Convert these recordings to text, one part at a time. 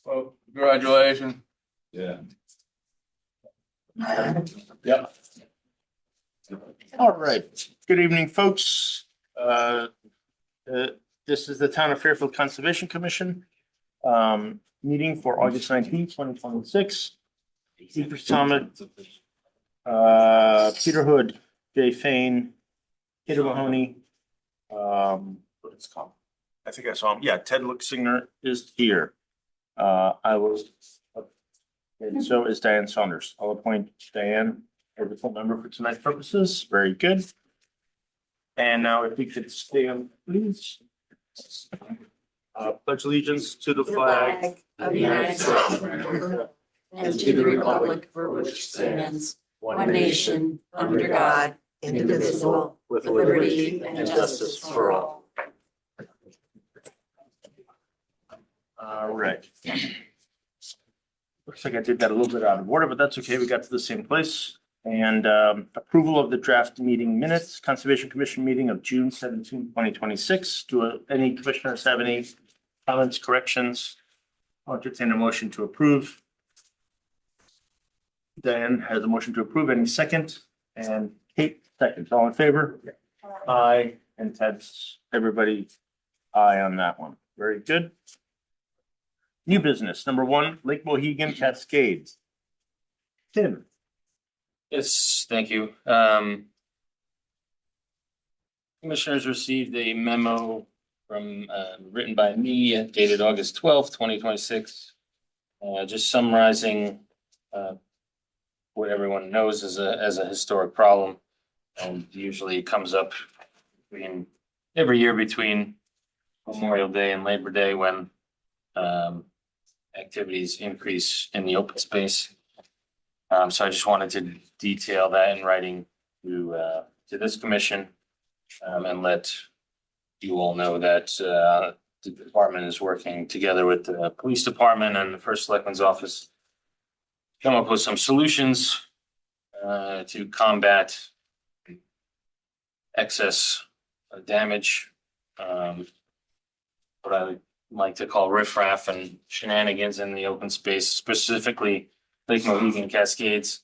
Well, congratulations. Yeah. Yep. All right. Good evening, folks. This is the Town of Fairfield Conservation Commission meeting for August 19th, 2026. Peter Thomas, Peter Hood, Jay Fain, Peter Mahoney. What it's called? I think I saw him. Yeah, Ted Luxinger is here. I will. And so is Diane Saunders. I'll appoint Diane as a full member for tonight's purposes. Very good. And now if we could stand, please. Pledge allegiance to the flag of the United States of America and to the republic for which it stands, one nation, under God, indivisible, with liberty and justice for all. All right. Looks like I did that a little bit out of order, but that's okay. We got to the same place. And approval of the draft meeting minutes, Conservation Commission meeting of June 17, 2026. Do any commissioners have any comments, corrections? I'll entertain a motion to approve. Diane has a motion to approve. Any second? And Kate, second. All in favor? Aye. And Ted's, everybody aye on that one. Very good. New business, number one, Lake Mohegan Cascades. Tim. Yes, thank you. Commissioners received a memo from, written by me dated August 12th, 2026. Just summarizing, what everyone knows as a historic problem. And usually comes up every year between Memorial Day and Labor Day when, activities increase in the open space. So I just wanted to detail that in writing to this commission, and let you all know that, the department is working together with the police department and the First Selectman's office to come up with some solutions, to combat excess damage, what I like to call riffraff and shenanigans in the open space, specifically Lake Mohegan Cascades.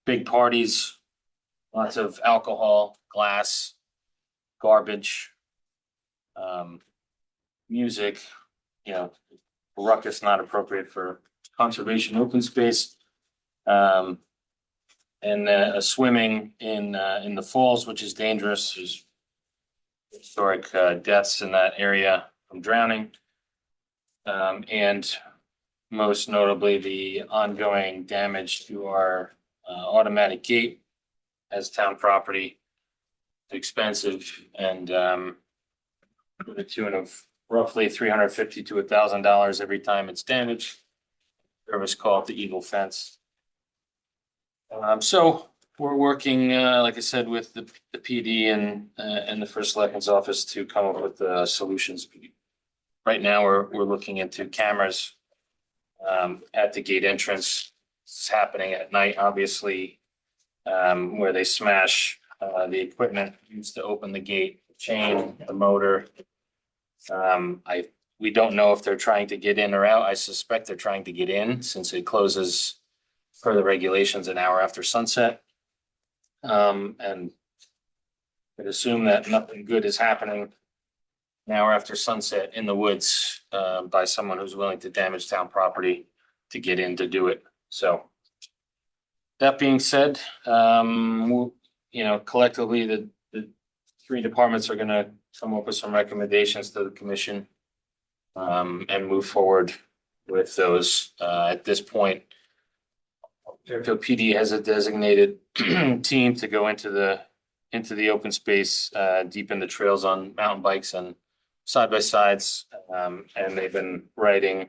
Big parties, lots of alcohol, glass, garbage, music, ruckus not appropriate for conservation open space. And swimming in the falls, which is dangerous. There's historic deaths in that area from drowning. And most notably, the ongoing damage to our automatic gate as town property. Expensive and to the tune of roughly $350 to $1,000 every time it's damaged. Service call it the Eagle Fence. So we're working, like I said, with the PD and the First Selectman's office to come up with solutions. Right now, we're looking into cameras at the gate entrance. It's happening at night, obviously, where they smash the equipment used to open the gate, the chain, the motor. We don't know if they're trying to get in or out. I suspect they're trying to get in since it closes per the regulations an hour after sunset. And I'd assume that nothing good is happening an hour after sunset in the woods by someone who's willing to damage town property to get in to do it. So that being said, collectively, the three departments are gonna come up with some recommendations to the commission and move forward with those. At this point, Fairfield PD has a designated team to go into the open space, deep in the trails on mountain bikes and side by sides. And they've been writing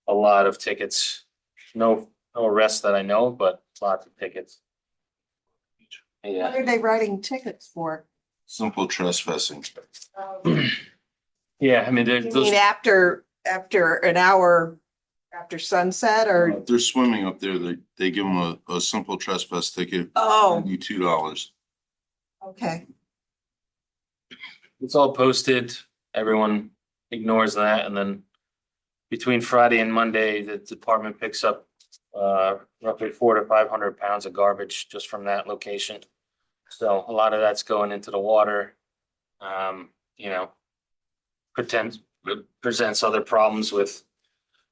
a lot of tickets. No arrests that I know, but lots of tickets. Yeah. What are they writing tickets for? Simple trespassing. Yeah, I mean, You mean after an hour after sunset or? If they're swimming up there, they give them a simple trespass ticket. Oh, You $2. okay. it's all posted. Everyone ignores that and then between Friday and Monday, the department picks up roughly 400 to 500 pounds of garbage just from that location. So a lot of that's going into the water. You know, presents other problems with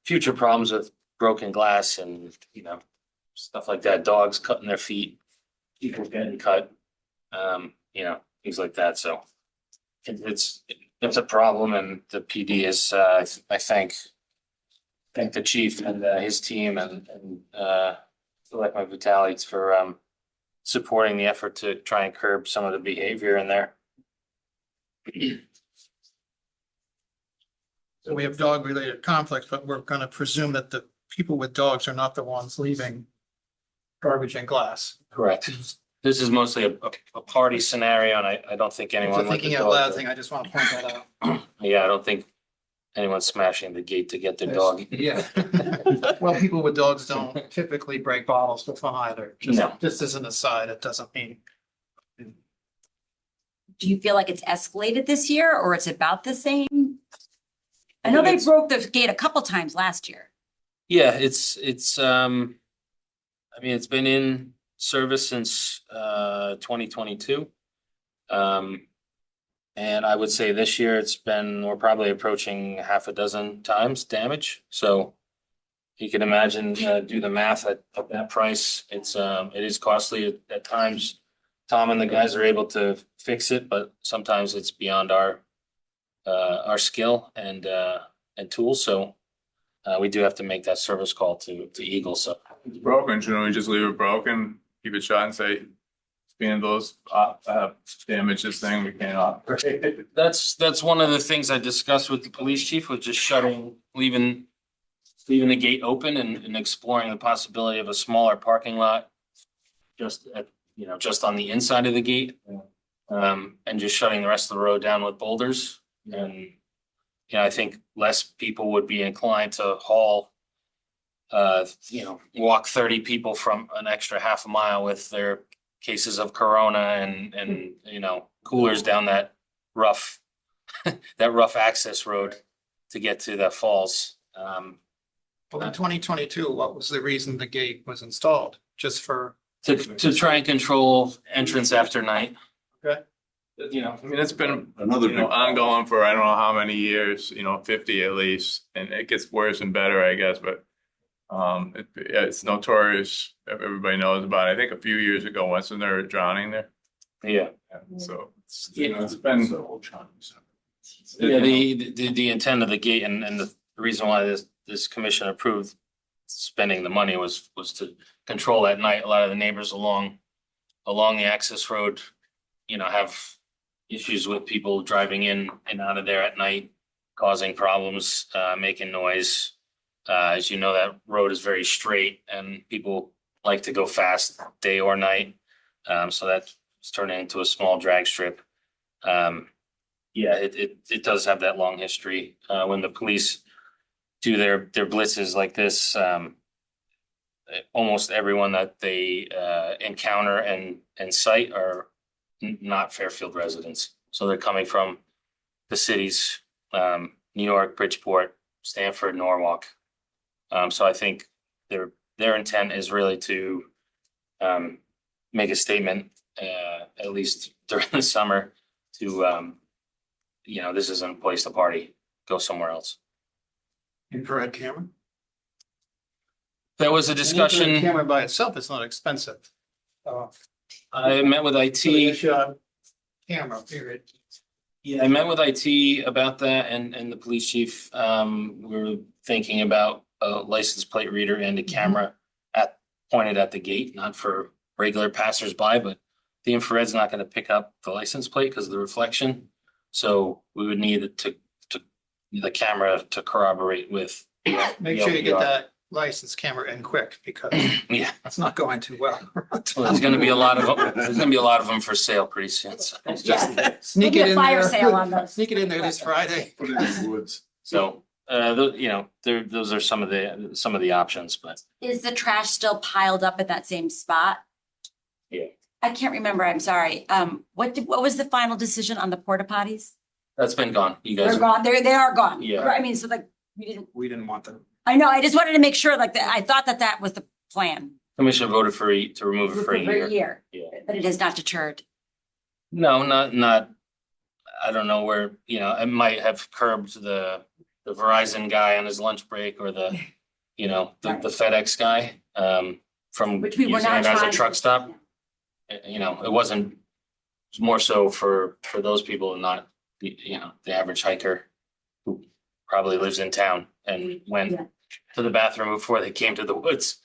future problems with broken glass and, you know, stuff like that. Dogs cutting their feet, people getting cut, you know, things like that. So it's a problem, and the PD is, I thank the chief and his team and Selectman Vitale for supporting the effort to try and curb some of the behavior in there. So we have dog related conflicts, but we're gonna presume that the people with dogs are not the ones leaving garbage and glass. Correct. This is mostly a party scenario, and I don't think It's anyone. a with thinking the out dog- loud thing. I just want to point that out. Yeah, I don't think anyone's smashing the gate to get their dog. Yeah. Well, people with dogs don't typically break bottles for fun either. No. Just as an aside, it doesn't mean. Do you feel like it's escalated this year or it's about the same? I know they broke the gate a couple times last year. Yeah, it's I mean, it's been in service since 2022. And I would say this year we're probably approaching half a dozen times damage. So you can imagine, do the math at that price. It is costly at times. Tom and the guys are able to fix it, but sometimes it's beyond our skill and tools. So we do have to make that service call to Eagle. So It's broken, shouldn't we just leave it broken, keep it shut and say, vandals, damage this thing, we can't operate. that's one of the things I discussed with the police chief, was just leaving the gate open and exploring the possibility of a smaller parking lot just on the inside of the gate. And just shutting the rest of the road down with boulders. And, I think less people would be inclined to haul, walk 30 people from an extra half a mile with their cases of Corona and coolers down that rough access road to get to the falls. Well, in 2022, what was the reason the gate was installed? Just for, To try and control entrance after night. Okay. I mean, it's been, Another big. ongoing for I don't know how many years, 50 at least, and it gets worse and better, I guess, but it's notorious. Everybody knows about it. I think a few years ago, wasn't there a drowning there? Yeah. So, it's been. Yeah, the intent of the gate and the reason why this commission approved spending the money was to control at night. A lot of the neighbors along the access road, have issues with people driving in and out of there at night, causing problems, making noise. As you know, that road is very straight and people like to go fast day or night. So that's turning into a small drag strip. It does have that long history. When the police do their blitzes like this, almost everyone that they encounter and cite are not Fairfield residents. So they're coming from the cities, New York, Bridgeport, Stamford, Norwalk. So I think their intent is really to make a statement, at least during the summer, to this isn't a place to party, go somewhere else. infrared camera. There was a An infrared discussion, Camera by itself is not expensive. I met with IT. Camera, period. Yeah, I met with IT about that and the police chief. We were thinking about a license plate reader and a camera pointed at the gate, not for regular passersby, but the infrared's not going to pick up the license plate because of the reflection. So we would need the camera to corroborate with. Make the sure you get LPR. that license camera in quick because Yeah, that's not going too well. there's going to be a lot of them for sale pretty soon. So. Sneak There'll it be a in fire there. sale on those. Sneak it in there this Friday. Put it in the woods. So, those are some of the options, but Is the trash still piled up at that same spot? Yeah. I can't remember, I'm sorry. What was the final decision on the porta potties? that's been gone. You guys, They're gone, they are gone. Yeah. I mean, so We didn't want them. I know, I just wanted to make sure, like, that I thought that that was the plan. Commission voted to remove it for a year. Yeah. But it has not deterred. No, not, I don't know where, you know, it might have curbed the Verizon guy on his lunch break or the, you know, the FedEx guy, from Which we were using not it as a trying truck to- stop. You know, it wasn't, it's more so for those people and not, you know, the average hiker who probably lives in town and went Yeah. to the bathroom before they came to the woods.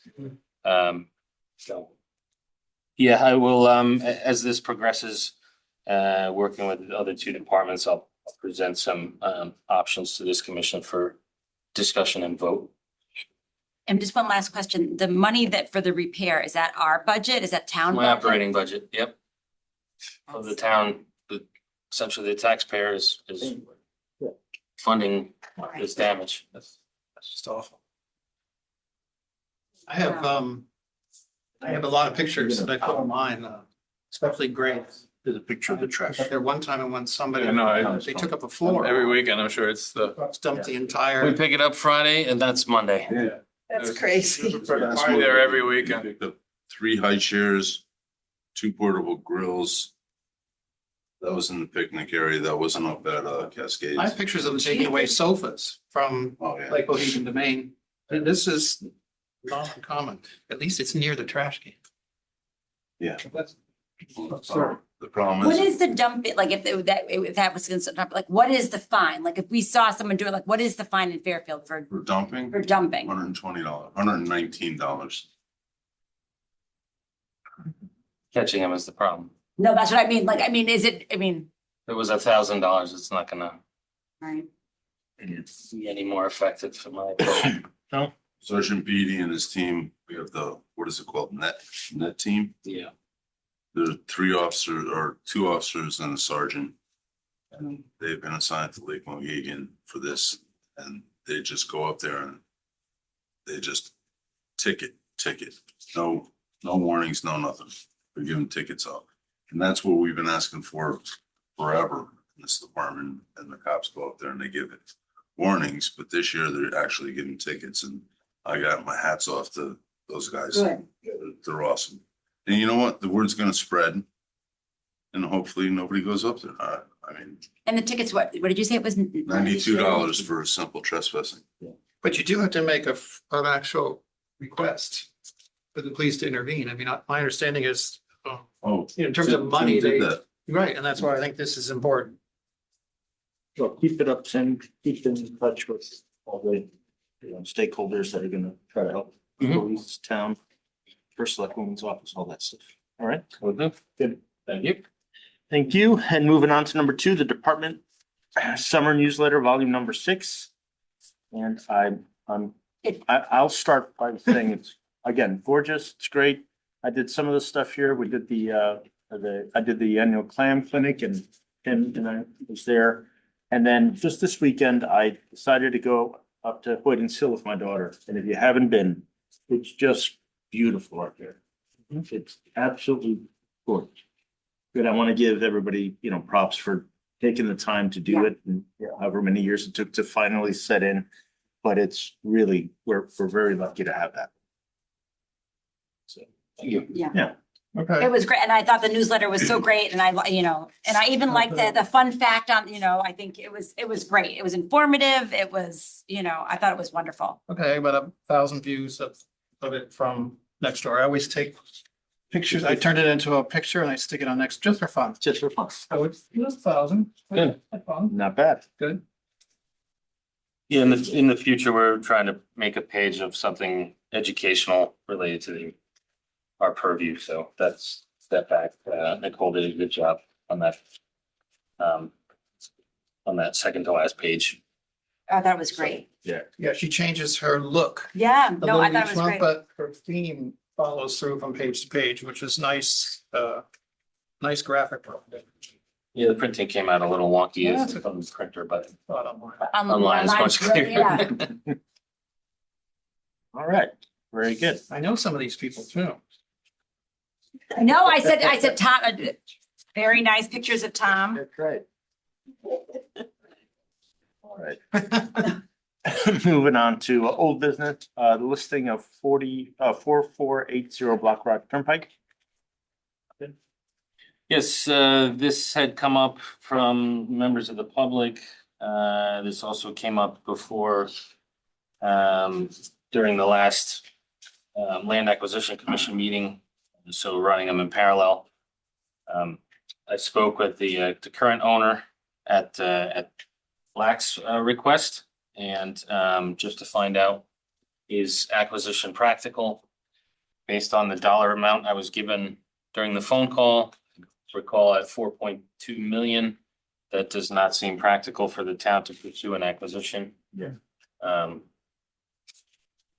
So. Yeah, I will, as this progresses, working with the other two departments, I'll present some, options to this commission for discussion and vote. And just one last question, the money that for the repair, is that our budget? Is that town? My budget? operating budget, yep. Of the town, essentially the taxpayer is funding this damage. That's just awful. I have a lot of pictures that I put online, especially graves. There's a picture of the trash. But there one time when somebody, I know, they took up a floor. Every weekend, I'm sure it's the. Dumped the We entire. pick it up Friday and that's Monday. That's crazy. That's Party what- there every weekend. Picked up 3 high chairs, 2 portable grills. That was in the picnic area. That wasn't up at Cascades. I have pictures of them taking away sofas from Oh, yeah. Lake Bohegan Domain. And this is not uncommon. At least it's near the trash can. Yeah. That's- The problem What is, is the dump, like, if that was considered, like, what is the fine? Like, if we saw someone do it, like, what is the fine in Fairfield for for dumping, dumping? $120, $119. Catching them is the problem. No, that's what I mean. Like, I mean, is it, I mean, If it was $1,000, it's not gonna right? be any more effective for my opinion. Sergeant Beatty and his team, we have the, what is it called, net team? Yeah. There's 3 officers or 2 officers and a sergeant. And they've been assigned to Lake Mohegan for this, and they just go up there and they just ticket. No warnings, no nothing. They're giving tickets out. And that's what we've been asking for forever in this department. And the cops go up there and they give it warnings, but this year they're actually giving tickets, and I got my hats off to those guys. Good. They're awesome. And you know what? The word's gonna spread. And hopefully nobody goes up there. I mean, And the tickets, what did you say it was? $92 for simple trespassing. But you do have to make an actual request for the police to intervene. I mean, my understanding is, Oh. in terms of Tim money, did they, that. right, and that's why I think this is important. So keep it up, Tim, keep in touch with all the, you know, stakeholders that are gonna try to help. Mhm. Police, town, first select woman's office, all that stuff. All right, Will do. good. Thank you. Thank you. And moving on to number 2, the department summer newsletter, volume number 6. And I'll start by saying it's, again, gorgeous. It's great. I did some of the stuff here. We did I did the annual clam clinic, and Tim and I was there. And then just this weekend, I decided to go up to Hoyden's Hill with my daughter. And if you haven't been, it's just beautiful out there. It's absolutely gorgeous. Good. I want to give everybody, you know, props for taking the time to do it, and however many years it took to finally set in. But it's really, we're very lucky to have that. So, Thank you. Yeah, Okay. it was great. And I thought the newsletter was so great. And I, you know, and I even liked the fun fact on, you know, I think it was great. It was informative. It was, you know, I thought it was wonderful. Okay, about 1,000 views of it from next door. I always take pictures. I turn it into a picture and I stick it on next, just for fun. just for fun. So it's 1,000. Good. Fun. Not bad. Good. Yeah, in the future, we're trying to make a page of something educational related to our purview, so that's step back. Nicole did a good job on that. On that second to last page. I thought it was great. Yeah, she changes her look. Yeah, a no, I little thought each it was month, great. But her theme follows through from page to page, which is nice, nice graphic. Yeah, the printing came out a little wonky Yeah, as from the printer, but Online, online is much yeah. clearer. All right, very good. I know some of these people too. No, I said Tom, very nice pictures of Tom. That's right. All right. Moving on to old business, the listing of 4480 Black Rock Turnpike. Yes, this had come up from members of the public. This also came up before during the last Land Acquisition Commission meeting, so running them in parallel. I spoke with the current owner at Black's request, and just to find out, is acquisition practical based on the dollar amount I was given during the phone call. Recall at 4.2 million, that does not seem practical for the town to pursue an acquisition. Yeah.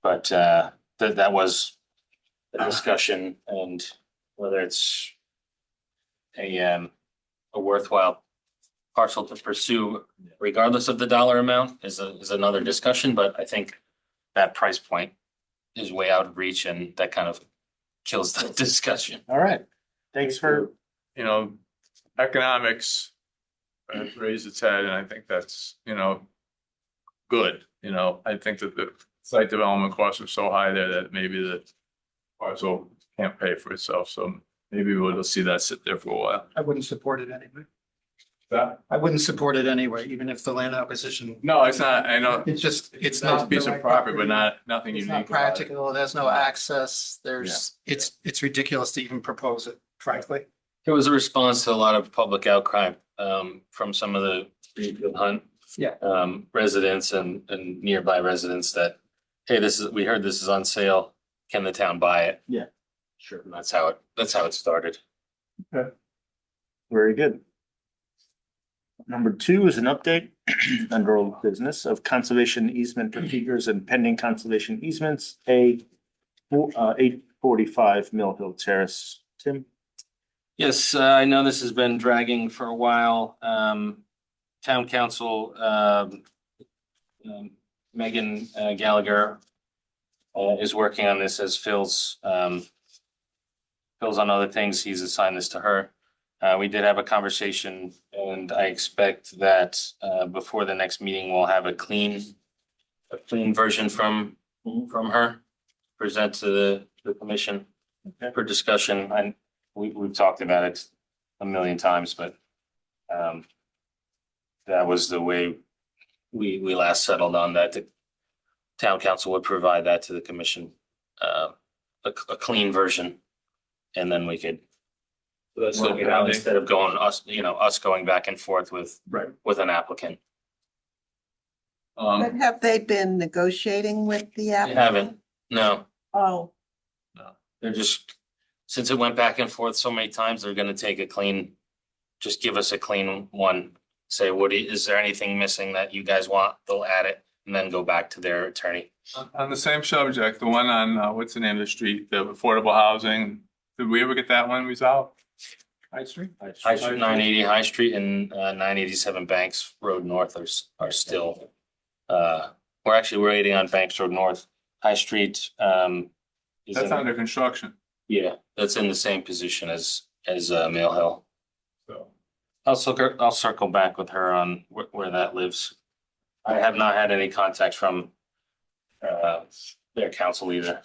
But that was a discussion, and whether it's a worthwhile parcel to pursue regardless of the dollar amount is another discussion, but I think that price point is way out of reach, and that kind of kills the discussion. All right, thanks for, You know, economics raised its head, and I think that's, good. I think that the site development costs are so high there that maybe the parcel can't pay for itself, so maybe we'll see that sit there for a while. I wouldn't support it anyway. That, I wouldn't support it anyway, even if the land acquisition. no, it's not, I know, It's just, it's it's a nice not. piece the of right property, but nothing It's unique not about it. practical, it has no access, it's ridiculous to even propose it, frankly. It was a response to a lot of public outcry from some of the Greenfield Hunt Yeah. residents and nearby residents that, hey, we heard this is on sale. Can the town buy it? sure, And that's how it started. very good. Number 2 is an update under old business of conservation easement procedures and pending conservation easements, 845 Mill Hill Terrace. Tim? Yes, I know this has been dragging for a while. Town council, Megan Gallagher is working on this as Phil's on other things. He's assigned this to her. We did have a conversation, and I expect that before the next meeting, we'll have a clean version from her, present to the commission for discussion. And we've talked about it a million times, but that was the way we last settled on that. The town council would provide that to the commission, a clean version, and then we could work it out instead of us going back and forth with an applicant. But have they been negotiating with the They applicant? haven't, no, Oh, they're just, since it went back and forth so many times, they're gonna take just give us a clean one. Say, is there anything missing that you guys want? They'll add it and then go back to their attorney. On the same subject, the one on, what's the name of the street, the affordable housing, did we ever get that one resolved? High Street? High Street, 980 High Street and 987 Banks Road North are still, we're actually waiting on Banks Road North. High Street, is That's under construction, yeah, that's in the same position as Mill Hill. so. I'll circle back with her on where that lives. I have not had any contact from their council either.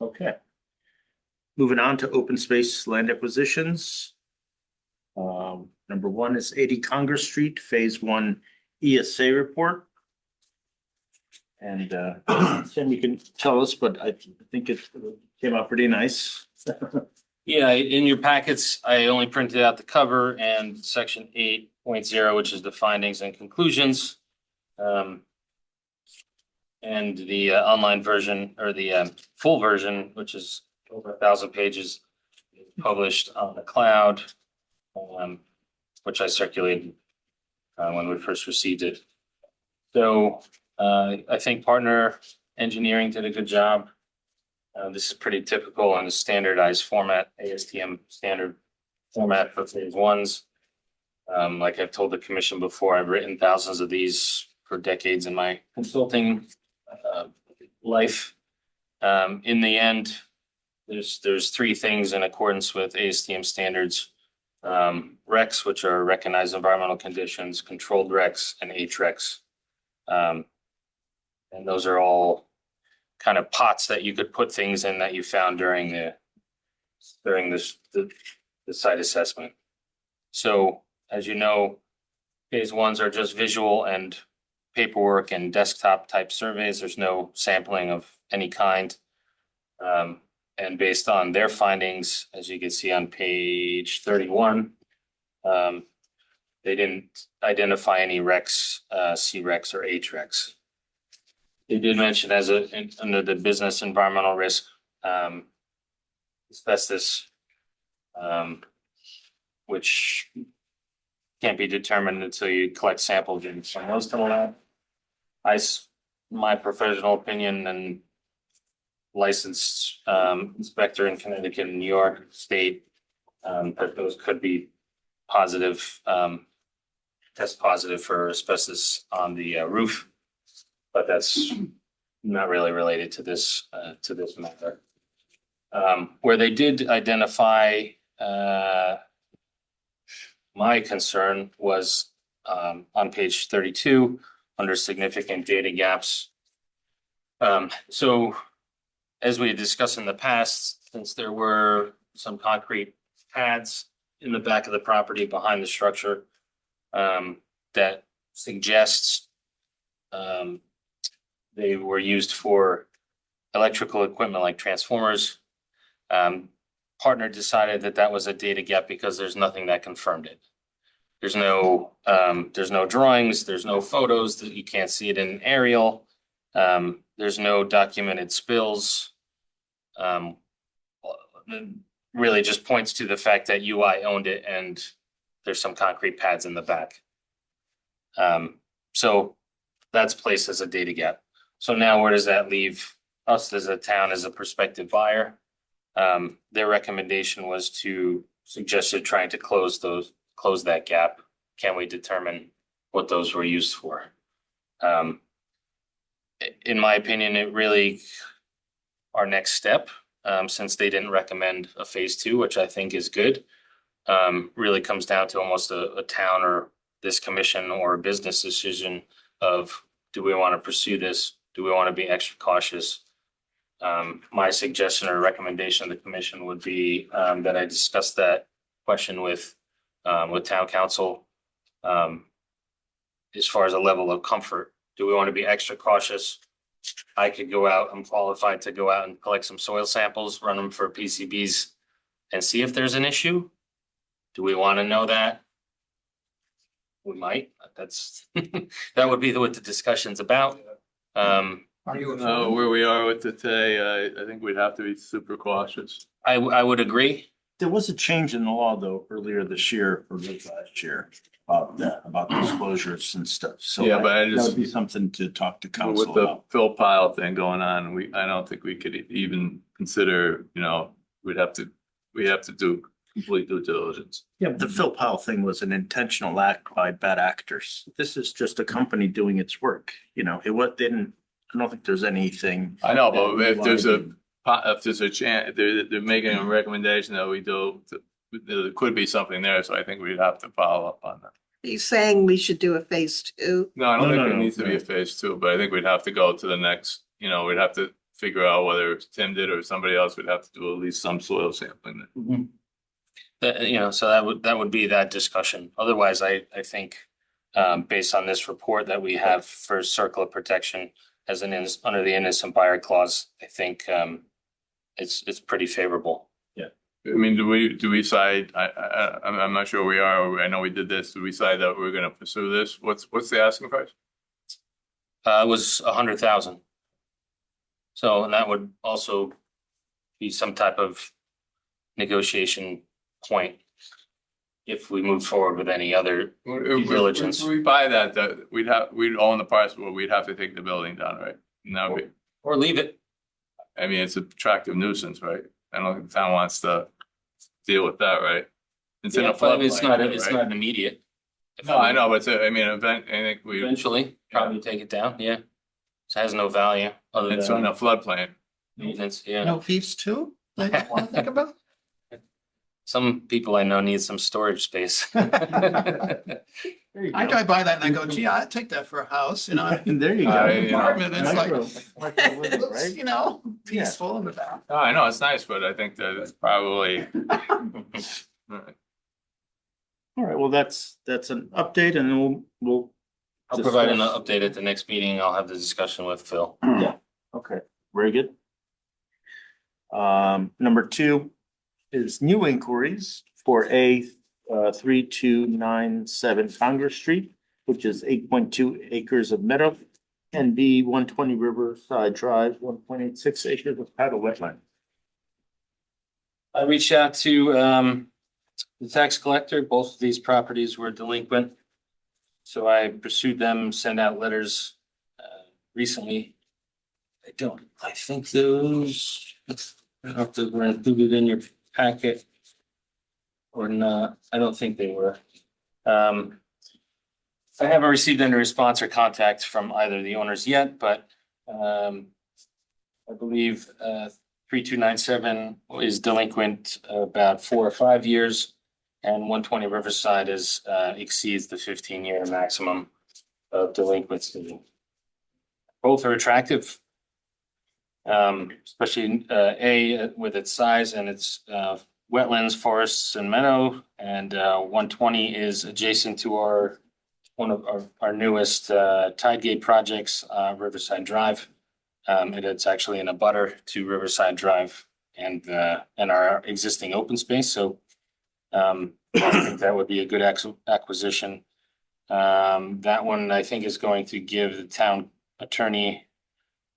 Okay. Moving on to open space land acquisitions. Number 1 is 80 Congress Street, Phase 1 ESA report. And Tim, you can tell us, but I think it came out pretty nice. Yeah, in your packets, I only printed out the cover and section 8.0, which is the findings and conclusions. And the online version, or the full version, which is over 1,000 pages, published on the cloud, which I circulated when we first received it. So I think Partner Engineering did a good job. This is pretty typical in a standardized format, ASTM standard format for phase 1s. Like I've told the commission before, I've written thousands of these for decades in my consulting life. In the end, there's 3 things in accordance with ASTM standards. RECs, which are recognized environmental conditions, controlled RECs, and HRECs. And those are all kind of pots that you could put things in that you found during the site assessment. So as you know, phase ones are just visual and paperwork and desktop type surveys. There's no sampling of any kind. And based on their findings, as you can see on page 31, they didn't identify any RECs, C-RECs or H-RECs. They did mention under the business environmental risk, asbestos, which can't be determined until you collect samples in from those to the lab. My professional opinion and licensed inspector in Connecticut and New York State, that those could be positive, test positive for asbestos on the roof, but that's not really related to this matter. Where they did identify my concern was on page 32 under significant data gaps. So as we discussed in the past, since there were some concrete pads in the back of the property behind the structure, that suggests they were used for electrical equipment like transformers. Partner decided that was a data gap because there's nothing that confirmed it. There's no drawings, there's no photos, that you can't see it in aerial. There's no documented spills. Really just points to the fact that UI owned it and there's some concrete pads in the back. So that's placed as a data gap. So now where does that leave us as a town, as a prospective buyer? Their recommendation was suggested trying to close that gap. Can we determine what those were used for? In my opinion, it really, our next step, since they didn't recommend a phase 2, which I think is good, really comes down to almost a town or this commission or a business decision of, do we want to pursue this? Do we want to be extra cautious? My suggestion or recommendation of the commission would be that I discuss that question with town council. As far as a level of comfort, do we want to be extra cautious? I could go out, I'm qualified to go out and collect some soil samples, run them for PCBs and see if there's an issue. Do we want to know that? We might, that would be what the discussion's about. Are you? Where we are with it today, I think we'd have to be super cautious. I would agree. There was a change in the law though earlier this year or late last year about disclosures and stuff. So Yeah, but I that just- would be something to talk to With council the about. Phil Pyle thing going on, I don't think we could even consider, we have to do complete due diligence. Yeah, the Phil Powell thing was an intentional act by bad actors. This is just a company doing its work, they didn't, I don't think there's anything. I know, but if there's a chance, they're making a recommendation that we do, there could be something there, so I think we'd have to follow up on that. He's saying we should do a phase 2. No, I don't No, think no, it no, needs to be no. a phase 2, but I think we'd have to go to the next, we'd have to figure out whether Tim did or somebody else would have to do at least some soil sampling. So that would be that discussion. Otherwise, I think, based on this report that we have for circle of protection under the innocent buyer clause, I think, it's pretty favorable. I mean, do we side, I'm not sure we are, I know we did this, do we decide that we're gonna pursue this? What's the asking price? It was 100,000. So, and that would also be some type of negotiation point if we move forward with any other due diligence. If we buy that, we'd own the parcel, we'd have to take the building down, right? Now, Or leave it. I mean, it's an attractive nuisance, right? I don't think the town wants to deal with that, right? It's in Yeah, a but it's floodplain, it's right? not immediate. No, I know, but I think we, Eventually, probably take it down, yeah. It has no value other it's in than a floodplain. maintenance, yeah. No fees too? That you want to think about? Some people I know need some storage space. There you I go. drive by that and I go, gee, I'd take that for a house, you know. And there you I- go. Apartment, it's like, Micro it living, looks, right? you know, peaceful in the back. Oh, I know, it's nice, but I think that it's probably. All right, well, that's an update and then we'll. I'll provide an discuss- update at the next meeting. I'll have the discussion with Phil. Yeah, okay, very good. Number two is new inquiries for A 3297 Congress Street, which is 8.2 acres of meadow, and B 120 Riverside Drive, 1.86 acres of tidal wetland. I reached out to the tax collector. Both of these properties were delinquent. So I pursued them, sent out letters recently. I think those, I don't know if those were included in your packet or not. I don't think they were. I haven't received any response or contact from either of the owners yet, but I believe 3297 is delinquent about 4 or 5 years. And 120 Riverside exceeds the 15-year maximum of delinquency. Both are attractive. Especially A with its size and its wetlands, forests and meadow. And 120 is adjacent to one of our newest tide gate projects, Riverside Drive. And it's actually in a butter to Riverside Drive and our existing open space. So I think that would be a good acquisition. That one, I think, is going to give the town attorney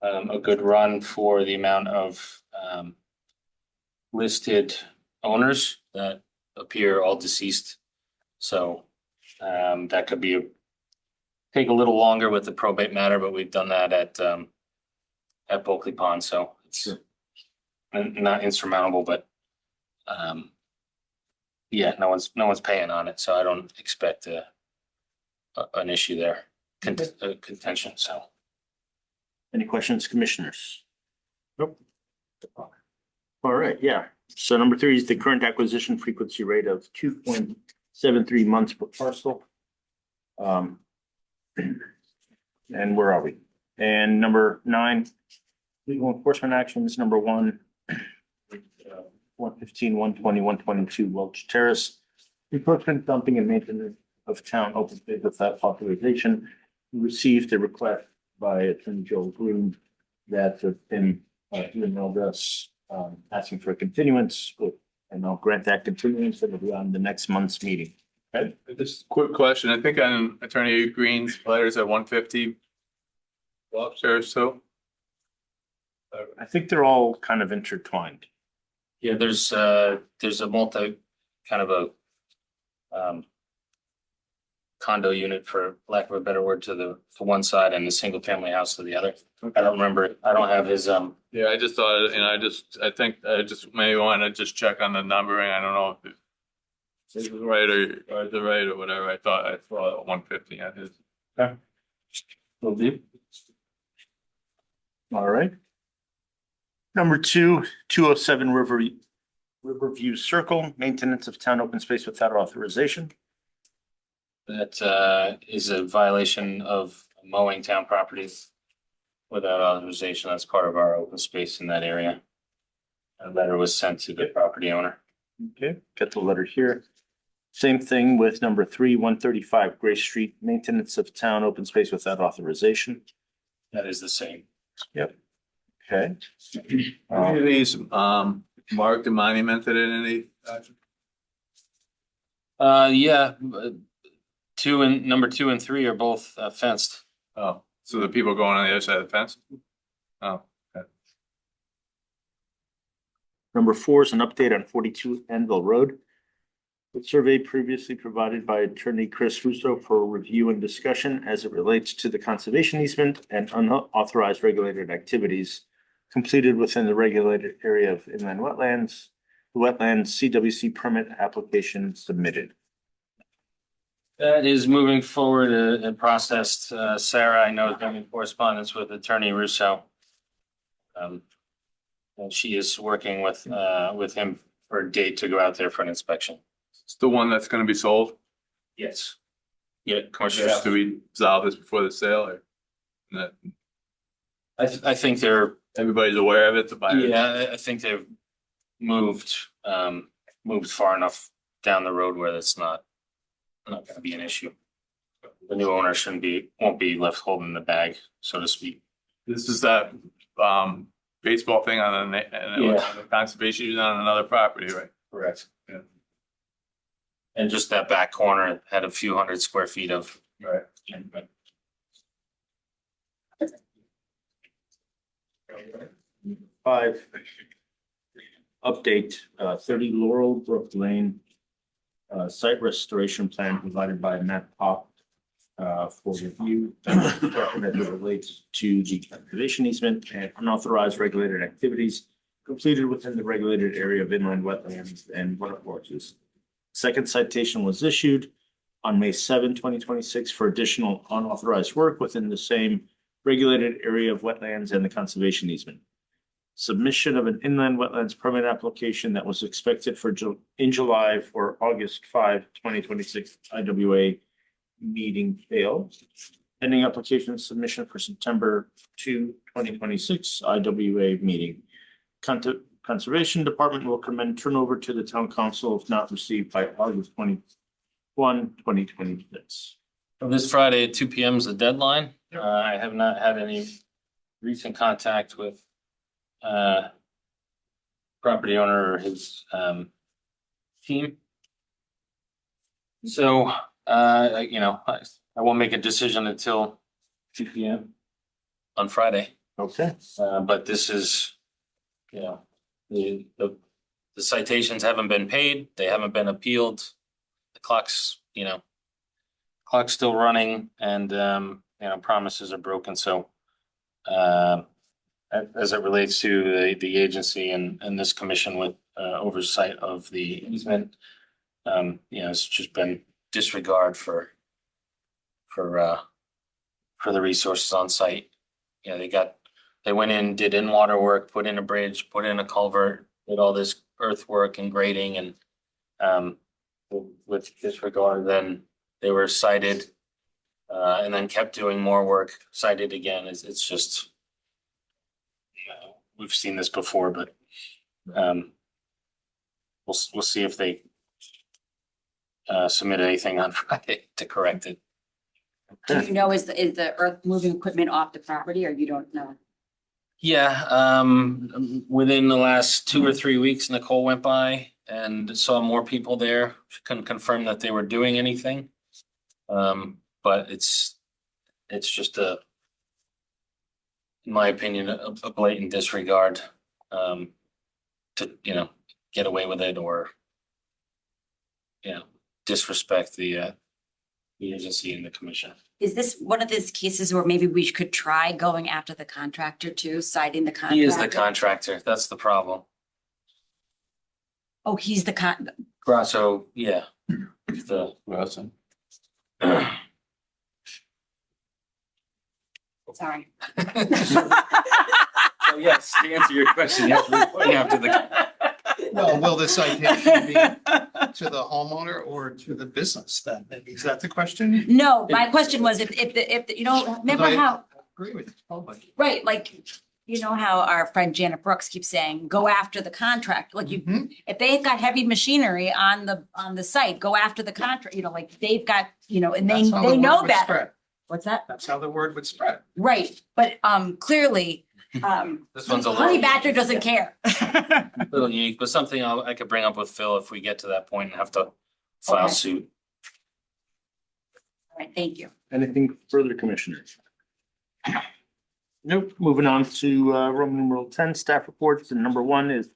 a good run for the amount of listed owners that appear all deceased. So that could take a little longer with the probate matter, but we've done that at Bulkley Pond, so it's not insurmountable, but yeah, no one's paying on it, so I don't expect an issue there, contention, so. Any questions, commissioners? Nope. All right, yeah. So number three is the current acquisition frequency rate of 2.73 months per parcel. And where are we? And number 9, legal enforcement actions, number 1, 115, 120, 122 Welch Terrace. Encroachment, dumping and maintenance of town open space without authorization. We received a request by Attorney Joel Green that been emailed us asking for a continuance, and I'll grant that continuance. It'll be on the next month's meeting. Okay? Just a quick question. I think on Attorney Green's letters at 150. Welfare, so. I think they're all kind of intertwined. Yeah, there's a multi, kind of a condo unit, for lack of a better word, to one side and the single family house to the other. I don't remember, I don't have his Yeah, I just thought, I think I just may want to just check on the numbering. I don't know if it was right or the right or whatever. I thought I saw 150 on his. Will do. All right. Number 2, 207 Riverview Circle, maintenance of town open space without authorization. that is a violation of mowing town properties without authorization. That's part of our open space in that area. A letter was sent to the property owner. Okay, got the letter here. Same thing with number 3, 135 Grace Street, maintenance of town open space without authorization. That is the same. Okay. Any of these marked and monumented in any fashion? Yeah, number 2 and 3 are both fenced. Oh, so the people going on the other side of the fence? Oh, Number 4 is an update on 42 Anvil Road. The survey previously provided by Attorney Chris Russo for review and discussion as it relates to the conservation easement and unauthorized regulated activities completed within the regulated area of inland wetlands. The wetlands CWC permit application submitted. That is moving forward and processed. Sarah, I know, has been in correspondence with Attorney Russo. And she is working with him for a date to go out there for an inspection. it's the one that's gonna be sold? Yes. Yeah, commercial. Just do we resolve this before the sale or? That I think they're, everybody's aware of it, the buyer? yeah, I think they've moved, moved far enough down the road where it's not gonna be an issue. The new owner won't be left holding the bag, so to speak. This is that, baseball thing on the conservation use on another property, right? Correct. Yeah. And just that back corner had a few hundred square feet of. Right. Five. Update, 30 Laurel Brook Lane. Site restoration plan provided by Matt Pop. For review, as it relates to the conservation easement and unauthorized regulated activities. Completed within the regulated area of inland wetlands and watercourses. Second citation was issued on May 7, 2026, for additional unauthorized work within the same regulated area of wetlands and the conservation easement. Submission of an inland wetlands permit application that was expected in July for August 5, 2026 IWA meeting failed. Pending application submission for September 2, 2026 IWA meeting. Conservation Department will recommend turnover to the town council if not received by August 21, 2026. This Friday at 2 p.m. is the deadline. I have not had any recent contact with property owner or his team. So I won't make a decision until 2 p.m. on Friday. Okay. But this is, the citations haven't been paid, they haven't been appealed. The clock's still running and, promises are broken, so as it relates to the agency and this commission with oversight of the easement, it's just been disregard for the resources on site. They went in, did in-water work, put in a bridge, put in a culvert, did all this earthwork and grading and with disregard, then they were cited and then kept doing more work, cited again. It's just, we've seen this before, but we'll see if they submit anything on Friday to correct it. Do you know, is the earth moving equipment off the property or you don't know? Yeah, within the last 2 or 3 weeks, Nicole went by and saw more people there. She couldn't confirm that they were doing anything. But it's just in my opinion, a blatant disregard to, get away with it or, disrespect the agency and the commission. Is this one of those cases where maybe we could try going after the contractor too, citing the contractor? He is the contractor. That's the problem. Oh, he's the Grasso, yeah. The Wilson. sorry. So yes, to answer your question, you have to be going after the. Well, will the citation be to the homeowner or to the business then? Maybe is that the question? No, my question was if remember how, Agree with you, totally. right, like, how our friend Janet Brooks keeps saying, go after the contract, like Mhm. if they've got heavy machinery on the site, go after the contract, like they've got, and That's how the they word know would better. spread. What's that? That's how the word would spread. Right, but clearly, This one's a Honey little, Badger doesn't care. little unique, but something I could bring up with Phil if we get to that point and have to file Okay. suit. All right, thank you. Anything further, commissioners? Nope. Moving on to Roman numeral 10, staff reports, and number 1 is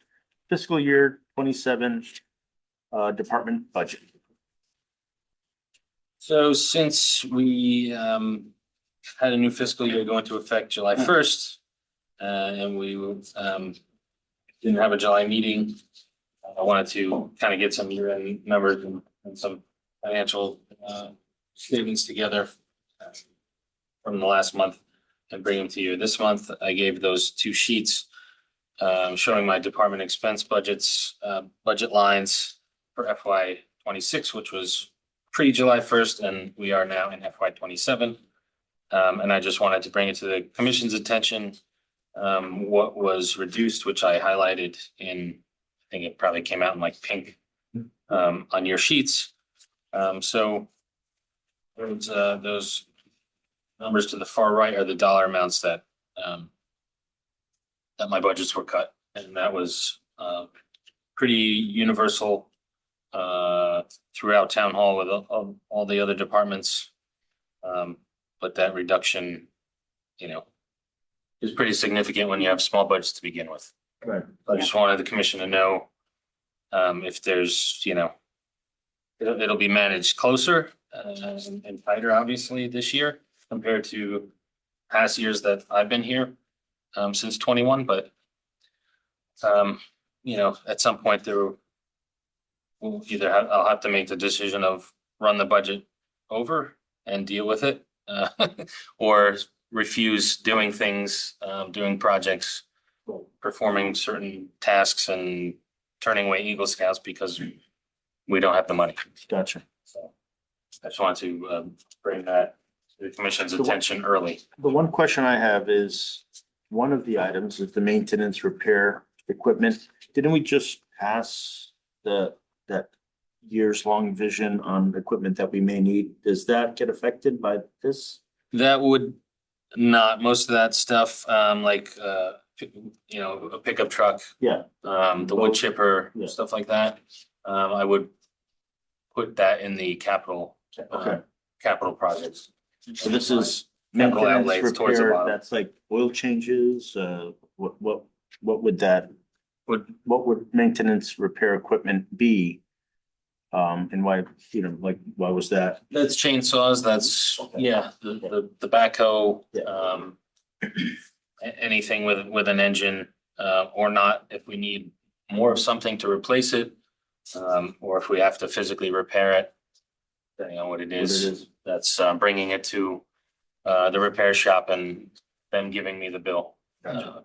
fiscal year 27 department budget. So since we had a new fiscal year go into effect July 1st, and we didn't have a July meeting, I wanted to kind of get some year-end numbers and some financial statements together from the last month and bring them to you. This month, I gave those 2 sheets showing my department expense budgets, budget lines for FY 26, which was pre-July 1st, and we are now in FY 27. And I just wanted to bring it to the commission's attention. What was reduced, which I highlighted in, I think it probably came out in like pink on your sheets. So those numbers to the far right are the dollar amounts that that my budgets were cut, and that was pretty universal throughout town hall with all the other departments. But that reduction, is pretty significant when you have small budgets to begin with. Right. I just wanted the commission to know if there's, it'll be managed closer and tighter, obviously, this year compared to past years that I've been here since 21. But at some point we'll either I'll have to make the decision of run the budget over and deal with it, or refuse doing things, doing projects, performing certain tasks and turning away Eagle Scouts because we don't have the money. Gotcha. So I just wanted to bring that to the commission's attention early. The one question I have is, one of the items is the maintenance repair equipment. Didn't we just pass that years-long vision on equipment that we may need? Does that get affected by this? That would not, most of that stuff, like, a pickup truck, Yeah, the wood chipper, Yeah. stuff like that. I would put that in the capital projects. so this is Capital maintenance outlays towards the repair, bottom. that's like oil changes, what would that, what would maintenance repair equipment be? And why, why was that? That's chainsaws, that's, the backhoe, Yeah. anything with an engine, or not, if we need more of something to replace it. Or if we have to physically repair it, depending on what it is, that's bringing it to the repair shop and them giving me the bill.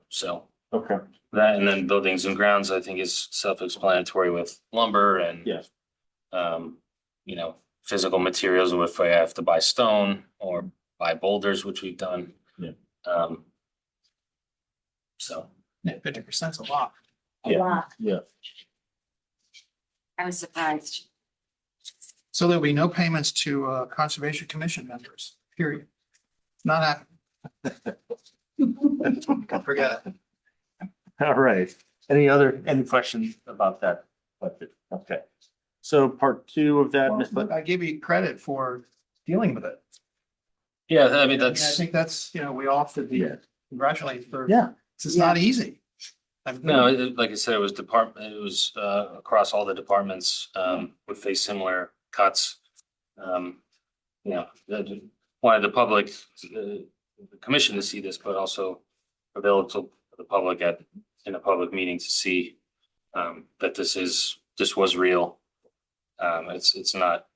So Okay, that, and then buildings and grounds, I think is self-explanatory with lumber and yeah, physical materials, if I have to buy stone or buy boulders, which we've done. Yeah. So 50%'s a lot. A Yeah. lot. yeah. I was surprised. So there'll be no payments to Conservation Commission members, period. Not happening. Forget it. All right. Any questions about that budget? Okay. So part two of that, Ms. Look, I give you credit for dealing with it. yeah, I mean, I that's, think that's, we all have to be Yeah. congratulated for, Yeah, it's not easy. no, like I said, it was across all the departments would face similar cuts. Wanted the public, the commission to see this, but also available to the public in a public meeting to see that this was real. It's not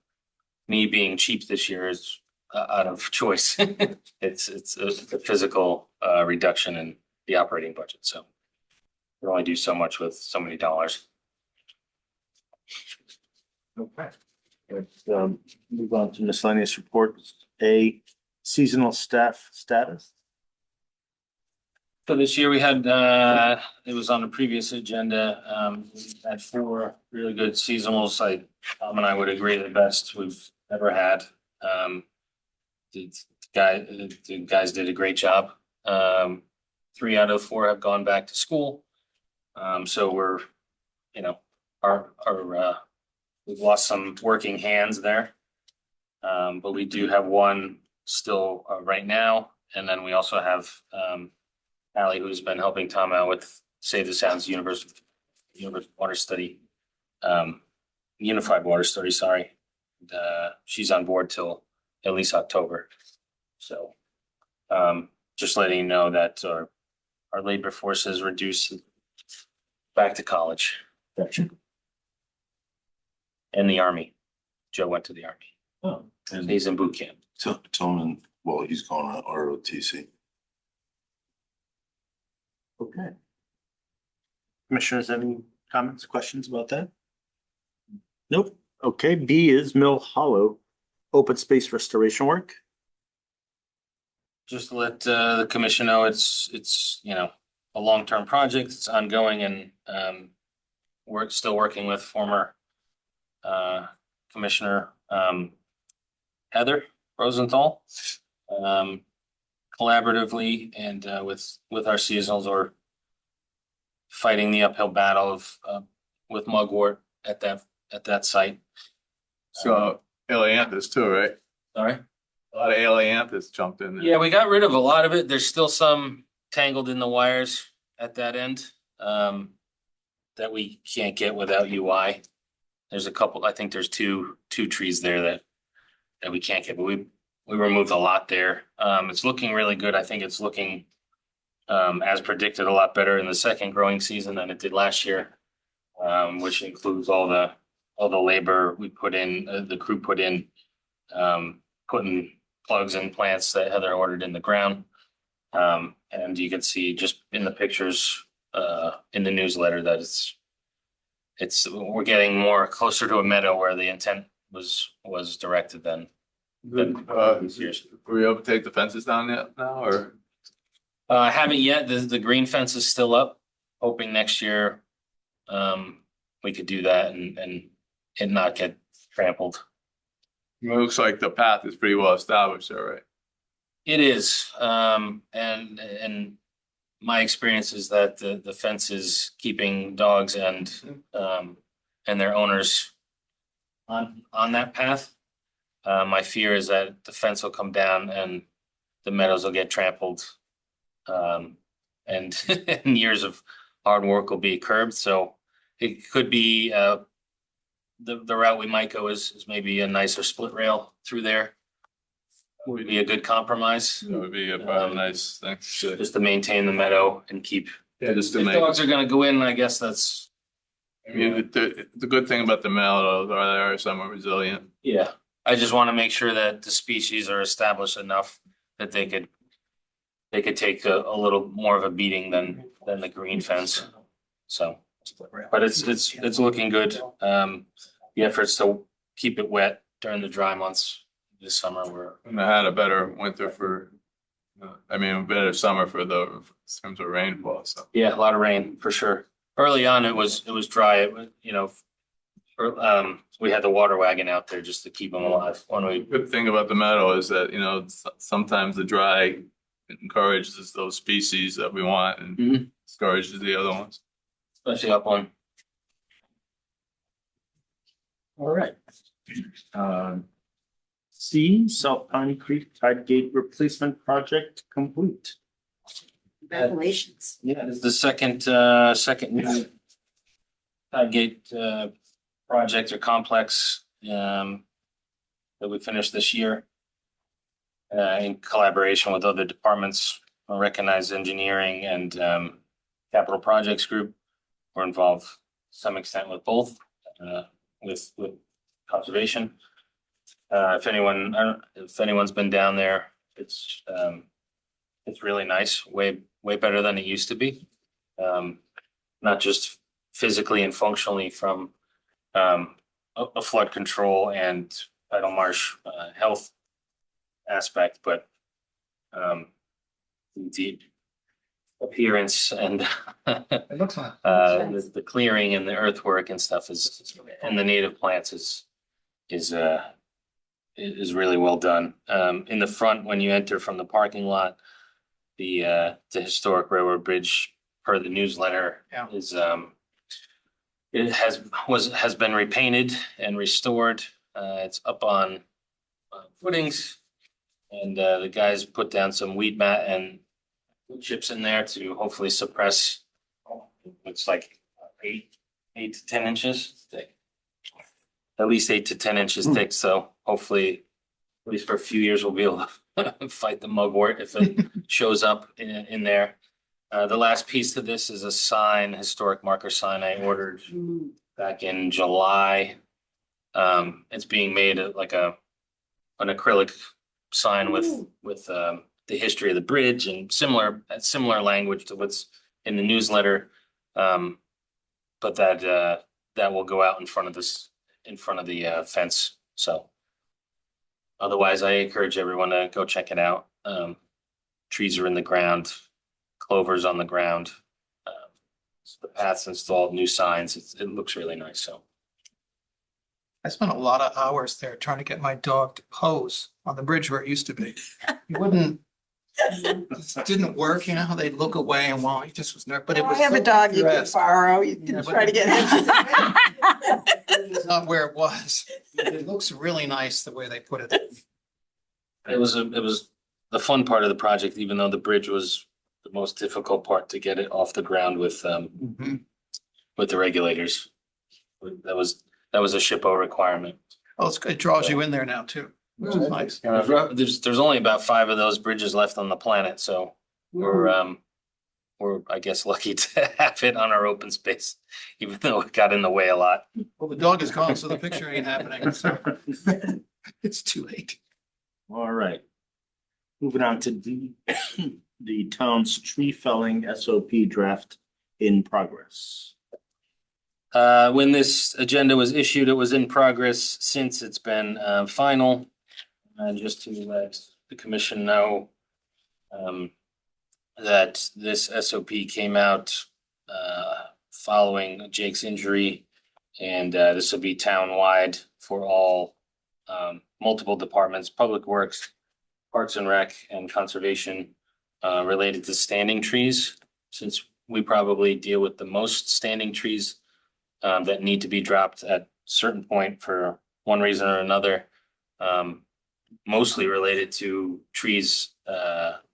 me being cheap this year is out of choice. It's a physical reduction in the operating budget, so we only do so much with so many dollars. okay. Let's move on to miscellaneous reports. A, seasonal staff status. So this year we had, it was on the previous agenda, we had 4 really good seasonals. Tom and I would agree the best we've ever had. The guys did a great job. 3 out of 4 have gone back to school. So we're, we've lost some working hands there. But we do have one still right now. And then we also have Allie, who's been helping Tom out with Save the Sounds Universal Water Study, Unified Water Study, sorry. And, she's on board till at least October. So just letting you know that our labor force is reduced back to college Gotcha. and the Army. Joe went to the Army. Oh, And he's in boot camp. Tillman, well, he's going on ROTC. okay. Commissioners, any comments, questions about that? Nope. Okay, B is Mill Hollow, open space restoration work. Just to let the commission know, it's, you know, a long-term project, it's ongoing and we're still working with former Commissioner Heather Rosenthal collaboratively and with our seasonals or fighting the uphill battle of with mugwort at that site. So Ailanthus too, right? Sorry? A lot of Ailanthus jumped in there. Yeah, we got rid of a lot of it. There's still some tangled in the wires at that end that we can't get without UI. There's a couple, I think there's two trees there that we can't get, but we removed a lot there. It's looking really good. I think it's looking as predicted, a lot better in the second growing season than it did last year. Which includes all the labor we put in, the crew put in, putting plugs and plants that Heather ordered in the ground. And you can see just in the pictures in the newsletter that we're getting more closer to a meadow where the intent was directed than these years. Were we able to take the fences down yet now or? I haven't yet. The green fence is still up, hoping next year we could do that and not get trampled. It looks like the path is pretty well established there, right? It is, and my experience is that the fence is keeping dogs and their owners on that path. My fear is that the fence will come down and the meadows will get trampled. And years of hard work will be curbed, so it could be the route we might go is maybe a nicer split rail through there. Would be a good compromise, That would be a probably nice thing. just to maintain the meadow and keep. Yeah, just to If make, dogs are gonna go in, I guess that's, I mean, the good thing about the mallows are they are somewhat resilient. yeah. I just want to make sure that the species are established enough that they could take a little more of a beating than the green fence. So, but it's looking good. The efforts to keep it wet during the dry months this summer were, And I had a better winter a better summer in terms of rainfall, so. yeah, a lot of rain for sure. Early on, it was dry, we had the water wagon out there just to keep them alive when we. Good thing about the meadow is that, sometimes the dry encourages those species that we want and Mhm. discourages the other ones. Especially up on. All right. C, South Pine Creek Tide Gate Replacement Project complete. Congratulations. Yeah, it's the second new Tide Gate project or complex that we finished this year in collaboration with other departments, recognized engineering and capital projects group. We're involved to some extent with both, with conservation. If anyone's been down there, it's really nice, way better than it used to be. Not just physically and functionally from a flood control and tidal marsh health aspect, but the appearance and It looks like. the clearing and the earthwork and stuff and the native plants is really well done. In the front, when you enter from the parking lot, the historic railroad bridge per the newsletter Yeah. is it has been repainted and restored. It's up on footings, and the guys put down some weed mat and wood chips in there to hopefully suppress. It's like 8 to 10 inches thick. At least 8 to 10 inches thick. So hopefully, at least for a few years, we'll be able to fight the mugwort if it shows up in there. The last piece to this is a historic marker sign I ordered back in July. It's being made like an acrylic sign with the history of the bridge and similar language to what's in the newsletter. But that will go out in front of this in front of the fence, so. Otherwise, I encourage everyone to go check it out. Trees are in the ground, clovers on the ground. The paths installed, new signs, it looks really nice, so. I spent a lot of hours there trying to get my dog to pose on the bridge where it used to be. He wouldn't, it didn't work, you know, how they'd look away and while he just was nervous, but it I was. have a so dog you can picturesque. borrow. You Yeah, can but- try to get him. It's not where it was. It looks really nice the way they put it. It was the fun part of the project, even though the bridge was the most difficult part to get it off the ground with Mhm. the regulators. That was a SHPO requirement. Oh, it's good. It draws you in there now too, which is nice. There's only about 5 of those bridges left on the planet, so we're I guess lucky to have it on our open space, even though it got in the way a lot. Well, the dog is gone, so the picture ain't happening. So it's too late. All right. Moving on to the town's tree felling SOP draft in progress. When this agenda was issued, it was in progress since it's been final. Just to let the commission know that this SOP came out following Jake's injury. And this will be town-wide for all multiple departments, Public Works, Parks and Rec, and Conservation related to standing trees, since we probably deal with the most standing trees that need to be dropped at certain point for one reason or another. Mostly related to trees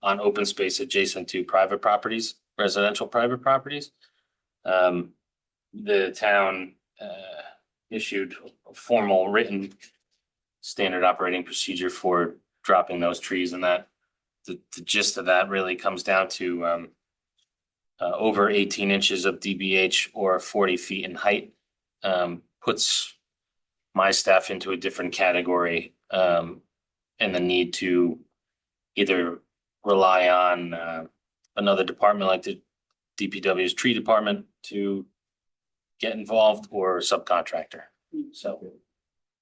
on open space adjacent to private properties, residential private properties. The town issued a formal written standard operating procedure for dropping those trees, and that the gist of that really comes down to over 18 inches of DBH or 40 feet in height puts my staff into a different category, and the need to either rely on another department like the DPW's tree department to get involved, or subcontractor. So